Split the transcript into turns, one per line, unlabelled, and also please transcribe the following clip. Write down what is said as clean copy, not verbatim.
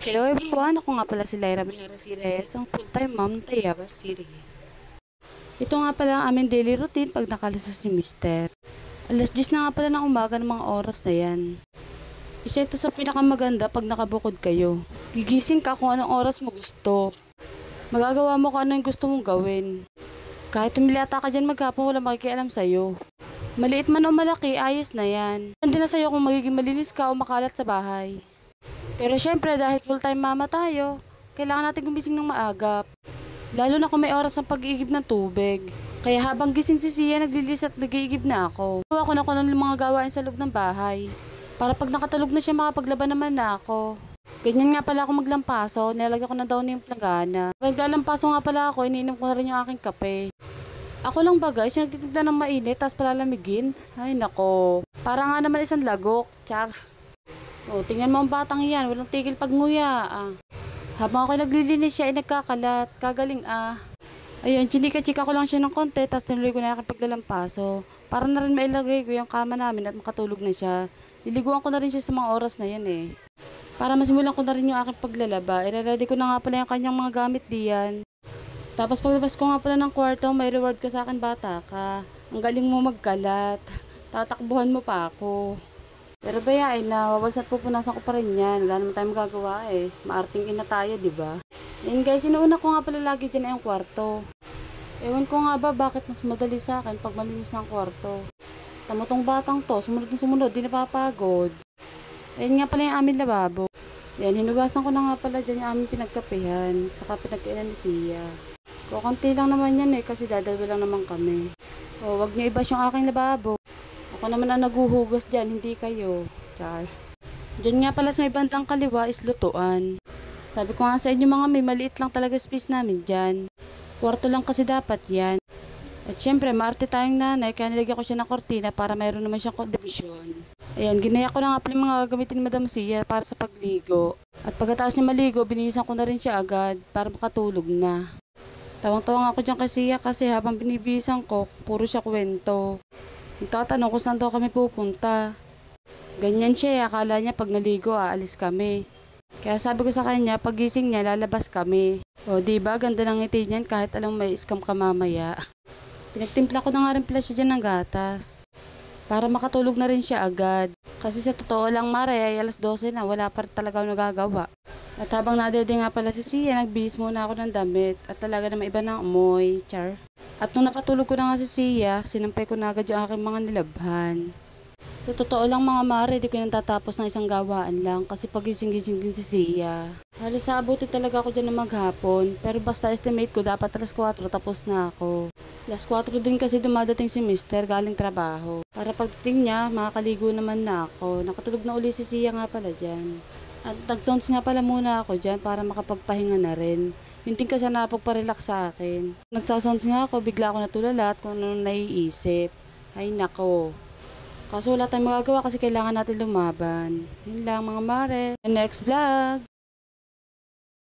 Hello everyone, ako nga pala si Lyra Mijares Reyes, ang full-time mom ng Tayabas City. Ito nga pala ang aming daily routine pag nakalasa si Mister. Alas 10 na nga pala ng umaga ng mga oras na yan. Isa ito sa pinakamaganda pag nakabukod kayo. Gigising ka kung anong oras mo gusto. Magagawa mo kung ano yung gusto mong gawin. Kahit tumilata ka dyan maghapon, wala makikialam sa'yo. Maliit man o malaki, ayos na yan. Hindi na sa'yo kung magiging malinis ka o makalat sa bahay. Pero syempre dahil full-time mama tayo, kailangan natin gumising ng maagap. Lalo na kung may oras ng pag-iigib ng tubig. Kaya habang gising si Sia, naglilis at nag-iigib na ako. Gawa ko na ko ng mga gawain sa loob ng bahay. Para pag nakatulog na siya, makapaglaban naman na ako. Ganyan nga pala ako maglampaso, nilagay ko na daw na yung planggana. Nagdalampaso nga pala ako, iniinom ko na rin yung aking kape. Ako lang bagay, siya nagtitimpla ng mainit, tapos palalamigin. Ay nako, para nga naman isang lagok, char. Oh, tingnan mo ang batang yan, walang tigil pag nguya. Habang ako naglilinis siya ay nagkakalat, kagaling Ayun, chinika-chika ko lang siya ng konti, tapos tinuloy ko na aking paglalampaso. Para na rin mailagay ko yung kama namin at makatulog na siya. Liliguan ko na rin siya sa mga oras na yan eh. Para masimulan ko na rin yung aking paglalaba, i-ready ko na nga pala yung kanyang mga gamit diyan. Tapos paglabas ko nga pala ng kwarto, may reward ka sa akin bata ka. Ang galing mo magkalat, tatakbuhan mo pa ako. Pero bayain na, wawansa at pupunasan ko pa rin yan. Wala naman tayong magagawa eh. Maarting ina tayo, diba? Yan guys, inuuna ko nga pala lagi dyan ay yung kwarto. Ewan ko nga ba bakit mas madali sa akin pag malinis ng kwarto. Tamo tong batang to, sumunod na sumunod, di napapagod. Ayan nga pala yung aming lababo. Yan, hinugasan ko na nga pala dyan yung aming pinagkapehan. Tsaka pinagkainan ni Sia. Kukunti lang naman yan eh, kasi dadalwa lang naman kami. O, wag niyo ibas yung aking lababo. Ako naman ang naguhugas dyan, hindi kayo. Char. Diyan nga pala sa may bandang kaliwa is lutuan. Sabi ko nga sa inyo mga may maliit lang talaga space namin dyan. Kwarto lang kasi dapat yan. At syempre, maarte tayong nanay, kaya nilagyan ko siya ng kortina para mayroon naman siyang kondisyon. Ayan, ginaya ko na nga pala yung mga gagamitin ni Madam Sia para sa pagligo. At pagkatapos niya maligo, binihisan ko na rin siya agad para makatulog na. Tawang-tawang ako dyan kay Sia kasi habang binibihisan ko, puro siya kwento. Nagtatanong kung saan daw kami pupunta. Ganyan siya, akala niya pag naligo aalis kami. Kaya sabi ko sa kanya, pagising niya lalabas kami. O diba, ganda ng ngiti niyan kahit alam may scam ka mamaya. Pinagtimpla ko na nga rin pala siya dyan ng gatas. Para makatulog na rin siya agad. Kasi sa totoo lang mare ay alas 12 na, wala pa rin talaga nagagawa. At habang nadede nga pala si Sia, nagbihis muna ako ng damit. At talaga naman iba ng amoy, char. At nung napatulog ko na nga si Sia, sinampay ko na agad yung aking mga nilabhan. Sa totoo lang mga mare, di ko nang tatapos ng isang gawaan lang kasi pagising-gising din si Sia. Halos saabuti talaga ako dyan na maghapon, pero basta estimate ko dapat alas 4 tapos na ako. Alas 4 din kasi dumadating si Mister galing trabaho. Para pagdating niya, makakaligo naman na ako. Nakatulog na uli si Sia nga pala dyan. At nag-sounds nga pala muna ako dyan para makapagpahinga na rin. Mintin kasi napagparelax sa akin. Nagsasounds nga ako, bigla ako natulala at kung ano naiisip. Ay nako. Kaso wala tayong magagawa kasi kailangan natin lumaban. Yun lang mga mare. Next vlog!